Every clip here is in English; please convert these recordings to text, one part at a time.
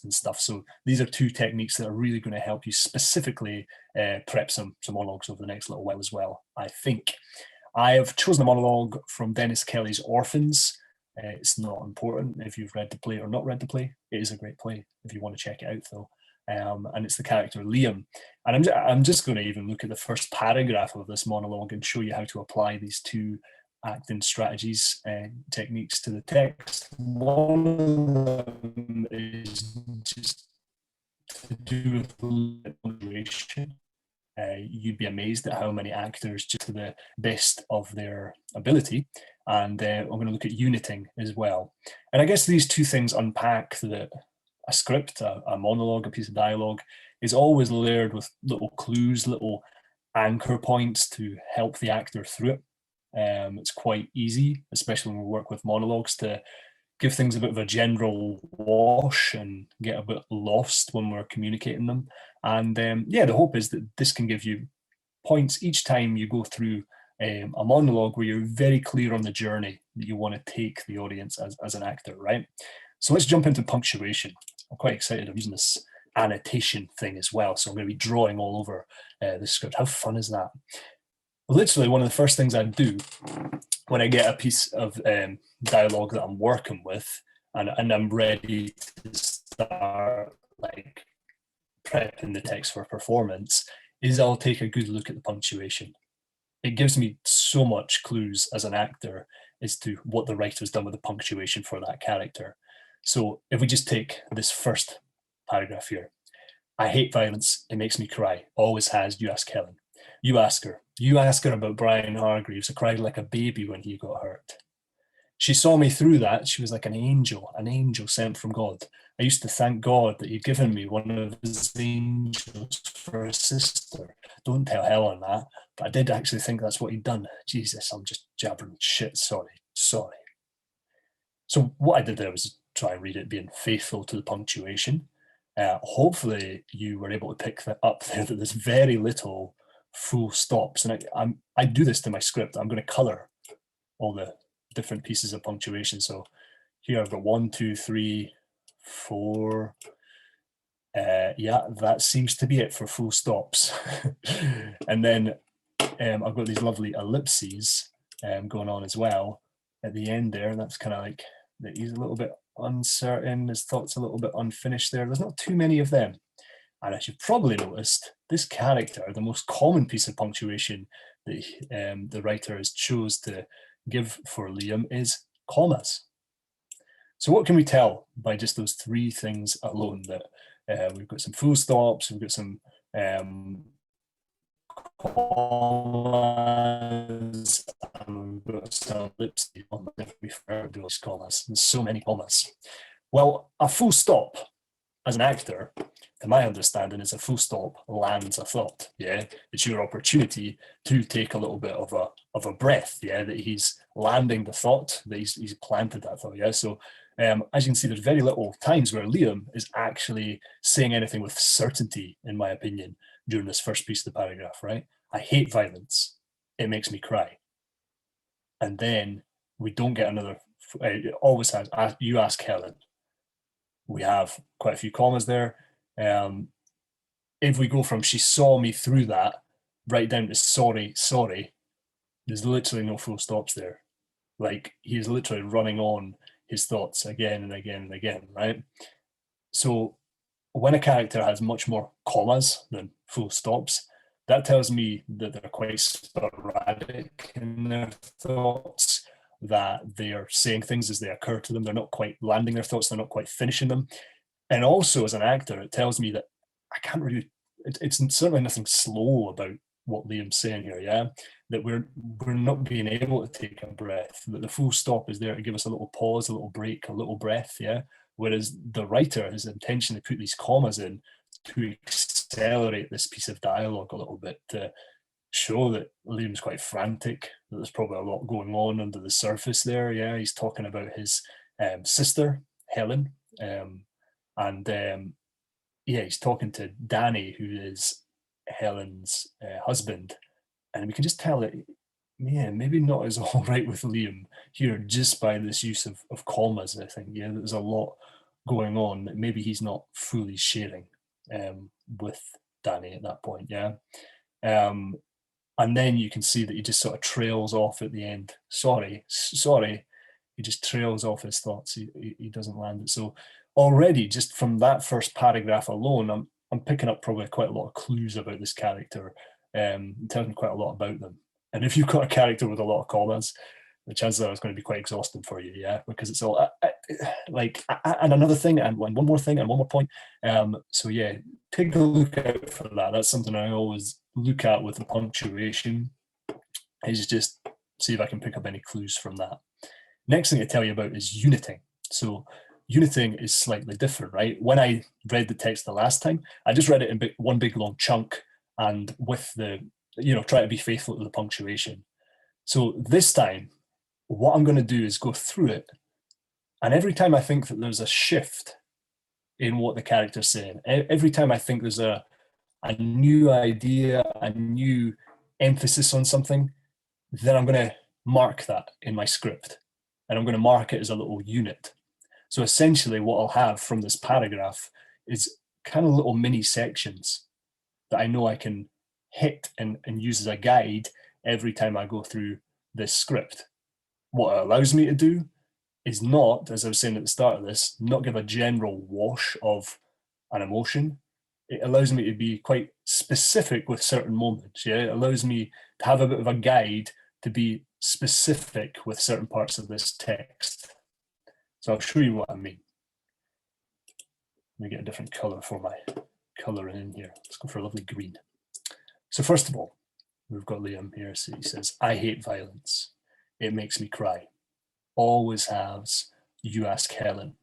text and stuff. So these are two techniques that are really going to help you specifically prep some monologues over the next little while as well, I think. I have chosen a monologue from Dennis Kelly's Orphans. It's not important if you've read the play or not read the play. It is a great play if you want to check it out, though. And it's the character Liam. And I'm just going to even look at the first paragraph of this monologue and show you how to apply these two acting strategies and techniques to the text. One of them is just to do with punctuation. You'd be amazed at how many actors, just to the best of their ability. And I'm going to look at uniting as well. And I guess these two things unpack that a script, a monologue, a piece of dialogue is always layered with little clues, little anchor points to help the actor through it. It's quite easy, especially when we work with monologues, to give things a bit of a general wash and get a bit lost when we're communicating them. And yeah, the hope is that this can give you points each time you go through a monologue where you're very clear on the journey that you want to take the audience as an actor, right? So let's jump into punctuation. I'm quite excited. I'm using this annotation thing as well. So I'm going to be drawing all over the script. How fun is that? Literally, one of the first things I do when I get a piece of dialogue that I'm working with and I'm ready to start like prepping the text for performance is I'll take a good look at the punctuation. It gives me so much clues as an actor as to what the writer's done with the punctuation for that character. So if we just take this first paragraph here, I hate violence, it makes me cry, always has, you ask Helen. You ask her about Brian Hargreaves. I cried like a baby when he got hurt. She saw me through that. She was like an angel sent from God. I used to thank God that he'd given me one of his angels for a sister. Don't tell Helen that, but I did actually think that's what he'd done. Jesus, I'm just jabbering shit. Sorry. So what I did there was try and read it being faithful to the punctuation. Hopefully you were able to pick that up there, that there's very little full stops. And I do this to my script. I'm going to color all the different pieces of punctuation. So here I've got 1, 2, 3, 4. Yeah, that seems to be it for full stops. And then I've got these lovely ellipses going on as well at the end there. And that's kind of like that he's a little bit uncertain, his thoughts a little bit unfinished there. There's not too many of them. And as you've probably noticed, this character, the most common piece of punctuation that the writer has chose to give for Liam is commas. So what can we tell by just those three things alone? That we've got some full stops, we've got some commas, and we've got some ellipses on those commas. There's so many commas. Well, a full stop as an actor, to my understanding, is a full stop lands a thought. Yeah, it's your opportunity to take a little bit of a breath. Yeah, that he's landing the thought, that he's planted that thought. Yeah, so as you can see, there's very little times where Liam is actually saying anything with certainty, in my opinion, during this first piece of the paragraph. Right, I hate violence. It makes me cry. And then we don't get another. It always has. You ask Helen. We have quite a few commas there. If we go from she saw me through that right down to sorry, there's literally no full stops there. Like he's literally running on his thoughts again and again and again, right? So when a character has much more commas than full stops, that tells me that they're quite sporadic in their thoughts, that they are saying things as they occur to them. They're not quite landing their thoughts. They're not quite finishing them. And also as an actor, it tells me that I can't really, it's certainly nothing slow about what Liam's saying here, yeah? That we're not being able to take a breath, that the full stop is there to give us a little pause, a little break, a little breath, yeah? Whereas the writer has intentionally put these commas in to accelerate this piece of dialogue a little bit, to show that Liam's quite frantic, that there's probably a lot going on under the surface there. Yeah, he's talking about his sister, Helen, and yeah, he's talking to Danny, who is Helen's husband, and we can just tell that, yeah, maybe not as all right with Liam here just by this use of commas, I think. Yeah, there's a lot going on that maybe he's not fully sharing with Danny at that point, yeah. And then you can see that he just sort of trails off at the end. Sorry, he just trails off his thoughts. He doesn't land it. So already, just from that first paragraph alone, I'm picking up probably quite a lot of clues about this character, telling me quite a lot about them. And if you've got a character with a lot of commas, the chances are it's going to be quite exhausting for you, yeah, because it's all and another thing, and one more thing, and one more point. So yeah, take a look out for that. That's something I always look at with the punctuation, is just see if I can pick up any clues from that. Next thing to tell you about is uniting. So uniting is slightly different, right? When I read the text the last time, I just read it in one big long chunk, and with the, try to be faithful to the punctuation. So this time, what I'm going to do is go through it, and every time I think that there's a shift in what the character's saying, every time I think there's a new idea, a new emphasis on something, then I'm going to mark that in my script, and I'm going to mark it as a little unit. So essentially what I'll have from this paragraph is kind of little mini sections that I know I can hit and use as a guide every time I go through this script. What it allows me to do is not, as I was saying at the start of this, not give a general wash of an emotion. It allows me to be quite specific with certain moments. Yeah, it allows me to have a bit of a guide to be specific with certain parts of this text. So I'll show you what I mean. Let me get a different color for my coloring in here. Let's go for a lovely green. So first of all, we've got Liam here. So he says, I hate violence. It makes me cry. Always has. You ask Helen.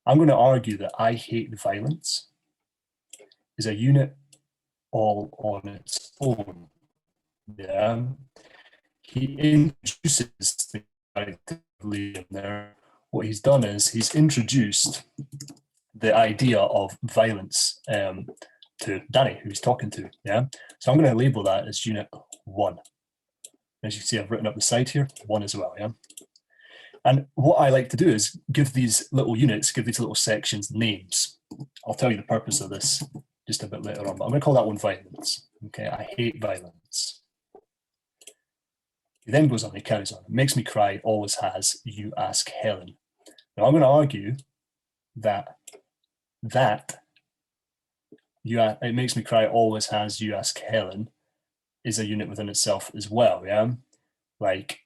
I'm going to argue that I hate violence is a unit all on its own. Yeah. He introduces the character of Liam there. What he's done is he's introduced the idea of violence to Danny, who he's talking to. Yeah. So I'm going to label that as unit 1. As you can see, I've written up the side here, 1 as well. Yeah. And what I like to do is give these little units, give these little sections names. I'll tell you the purpose of this just a bit later on, but I'm going to call that one violence. Okay, I hate violence. He then goes on, he carries on. It makes me cry, always has, you ask Helen. Now I'm going to argue that it makes me cry, always has, you ask Helen is a unit within itself as well, yeah? Like,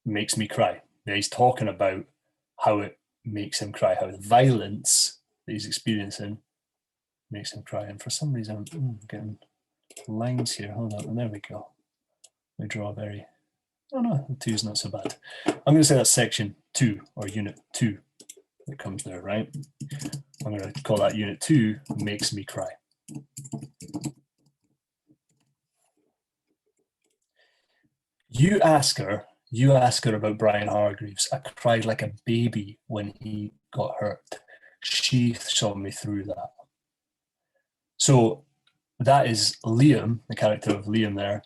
makes me cry. Yeah, he's talking about how it makes him cry, how the violence that he's experiencing makes him cry. And for some reason, I'm getting lines here. Hold on, there we go. We draw a very, oh no, the 2's not so bad. I'm going to say that's section 2 or unit 2 that comes there, right? I'm going to call that unit 2, makes me cry. You ask her about Brian Hargreaves. I cried like a baby when he got hurt. She saw me through that. So that is Liam, the character of Liam there.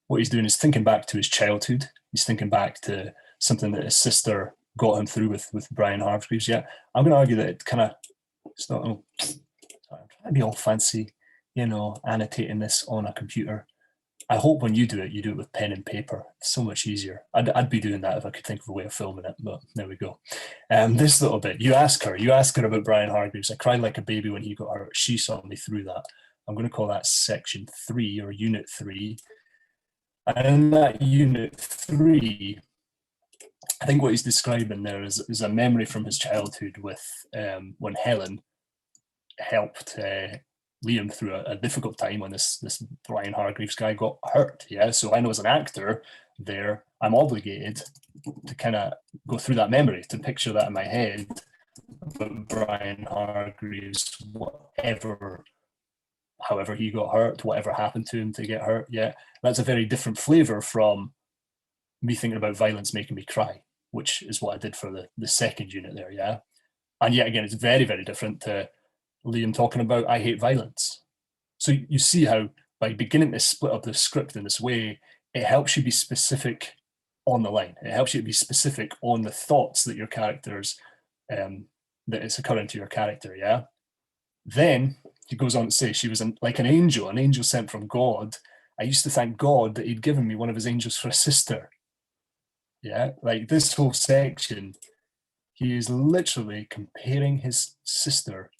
What he's doing is thinking back to his childhood. He's thinking back to something that his sister got him through with Brian Hargreaves. Yeah, I'm going to argue that it's not, I'm trying to be all fancy, annotating this on a computer. I hope when you do it with pen and paper. It's so much easier. I'd be doing that if I could think of a way of filming it, but there we go. This little bit, you ask her about Brian Hargreaves. I cried like a baby when he got hurt. She saw me through that. I'm going to call that section 3 or unit 3. And in that unit 3, I think what he's describing there is a memory from his childhood with when Helen helped Liam through a difficult time when this Brian Hargreaves guy got hurt. Yeah, so I know as an actor there, I'm obligated to kind of go through that memory, to picture that in my head about Brian Hargreaves, however he got hurt, whatever happened to him to get hurt. Yeah, that's a very different flavor from me thinking about violence making me cry, which is what I did for the second unit there. Yeah, and yet again, it's very, very different to Liam talking about I hate violence. So you see how by beginning to split up the script in this way, it helps you be specific on the line. It helps you to be specific on the thoughts that your characters that it's occurring to your character, yeah? Then he goes on to say she was like an angel sent from God. I used to thank God that he'd given me one of his angels for a sister. Yeah, like this whole section, he is literally comparing his sister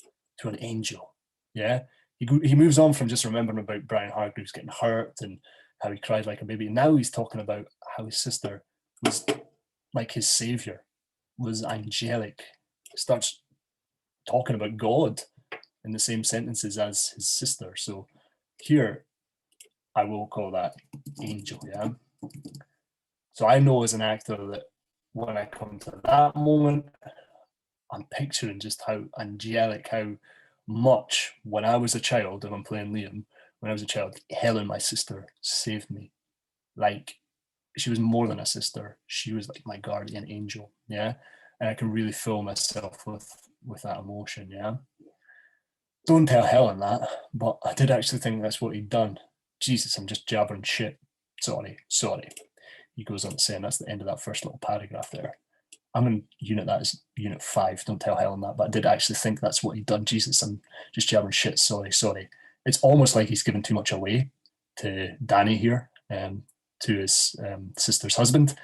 to an angel. Yeah, he moves on from just remembering about Brian Hargreaves getting hurt and how he cried like a baby. Now he's talking about how his sister was like his savior, was angelic. Starts talking about God in the same sentences as his sister. So here, I will call that angel, yeah? So I know as an actor that when I come to that moment, I'm picturing just how angelic, how much when I was a child, if I'm playing Liam, when I was a child, Helen, my sister, saved me. Like, she was more than a sister. She was like my guardian angel, yeah? And I can really fill myself with that emotion, yeah? Don't tell Helen that, but I did actually think that's what he'd done. Jesus, I'm just jabbering shit. Sorry. He goes on to say, and that's the end of that first little paragraph there. I'm going to unit that as unit 5. Don't tell Helen that, but I did actually think that's what he'd done. Jesus, I'm just jabbering shit. Sorry. It's almost like he's given too much away to Danny here, to his sister's husband.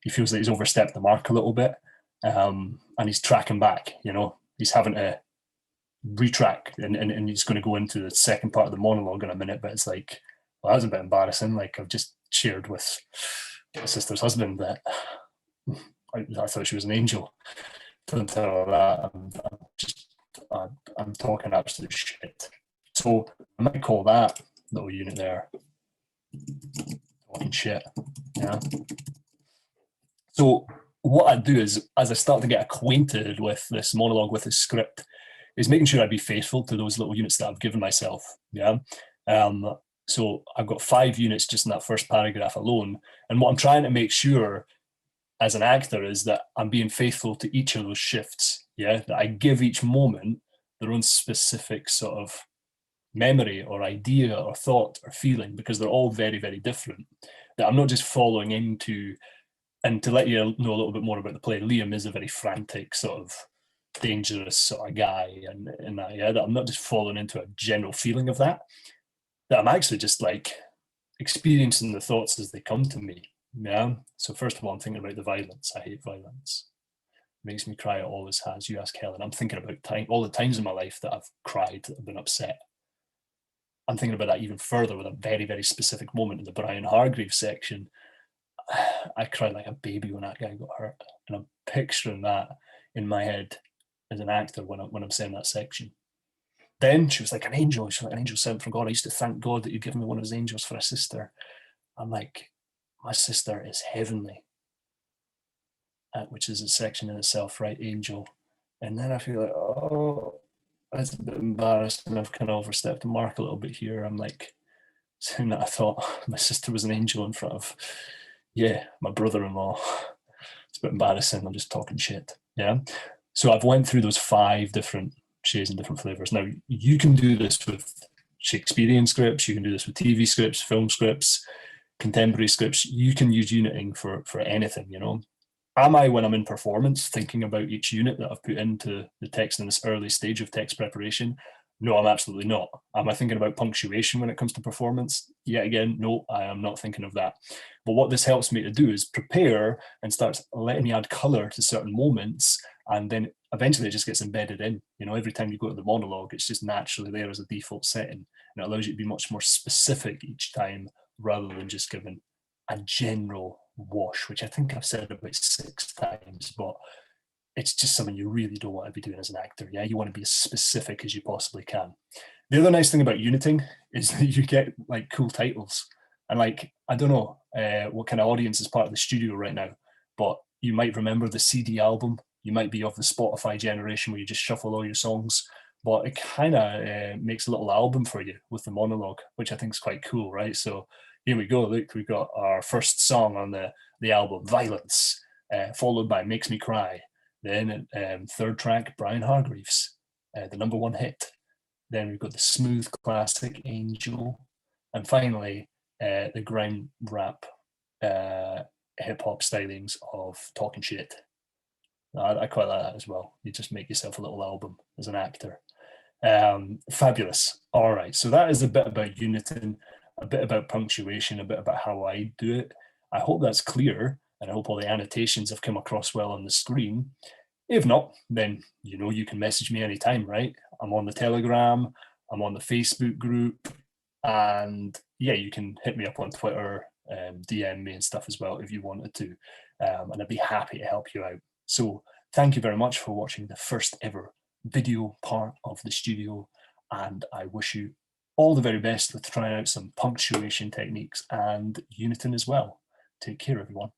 He feels that he's overstepped the mark a little bit, and he's tracking back. He's having to retrack, and he's going to go into the second part of the monologue in a minute. But it's like, well, that was a bit embarrassing. Like, I've just shared with my sister's husband that I thought she was an angel. Don't tell her that. I'm talking absolute shit. So I might call that little unit there talking shit. Yeah. So what I do is, as I start to get acquainted with this monologue, with this script, is making sure I be faithful to those little units that I've given myself. Yeah. So I've got 5 units just in that first paragraph alone. And what I'm trying to make sure as an actor is that I'm being faithful to each of those shifts. Yeah. That I give each moment their own specific sort of memory or idea or thought or feeling, because they're all very, very different. That I'm not just following into, and to let you know a little bit more about the play, Liam is a very frantic, sort of dangerous sort of guy, and that, yeah, that I'm not just falling into a general feeling of that I'm actually just like experiencing the thoughts as they come to me. Yeah. So first of all, I'm thinking about the violence. I hate violence. It makes me cry. It always has. You ask Helen. I'm thinking about all the times in my life that I've cried, that I've been upset. I'm thinking about that even further with a very, very specific moment in the Brian Hargreaves section. I cried like a baby when that guy got hurt, and I'm picturing that in my head as an actor when I'm saying that section. Then she was like an angel. She was like an angel sent from God. I used to thank God that you'd given me one of his angels for a sister. I'm like, my sister is heavenly, which is a section in itself, right? Angel. And then I feel like, oh, that's a bit embarrassing. I've kind of overstepped the mark a little bit here. I'm like, saying that I thought my sister was an angel in front of, yeah, my brother-in-law. It's a bit embarrassing. I'm just talking shit. Yeah. So I've went through those 5 different shades and different flavors. Now, you can do this with Shakespearean scripts. You can do this with TV scripts, film scripts, contemporary scripts. You can use uniting for anything, Am I, when I'm in performance, thinking about each unit that I've put into the text in this early stage of text preparation? No, I'm absolutely not. Am I thinking about punctuation when it comes to performance? Yet again, no, I am not thinking of that. But what this helps me to do is prepare and starts letting me add color to certain moments. And then eventually it just gets embedded in. Every time you go to the monologue, it's just naturally there as a default setting. And it allows you to be much more specific each time rather than just giving a general wash, which I think I've said about 6 times, but it's just something you really don't want to be doing as an actor. Yeah, you want to be as specific as you possibly can. The other nice thing about uniting is that you get like cool titles. And like, I don't know what kind of audience is part of the studio right now, but you might remember the CD album. You might be of the Spotify generation where you just shuffle all your songs, but it kind of makes a little album for you with the monologue, which I think is quite cool, right? So here we go. Look, we've got our first song on the album, Violence, followed by Makes Me Cry. Then third track, Brian Hargreaves, the #1 hit. Then we've got the smooth classic, Angel. And finally, the grime rap hip hop stylings of Talking Shit. I quite like that as well. You just make yourself a little album as an actor. Fabulous. All right, so that is a bit about uniting, a bit about punctuation, a bit about how I do it. I hope that's clear, and I hope all the annotations have come across well on the screen. If not, then you know you can message me anytime, right? I'm on the Telegram, I'm on the Facebook group, and yeah, you can hit me up on Twitter, DM me and stuff as well if you wanted to, and I'd be happy to help you out. So thank you very much for watching the first ever video part of the studio, and I wish you all the very best with trying out some punctuation techniques and uniting as well. Take care, everyone.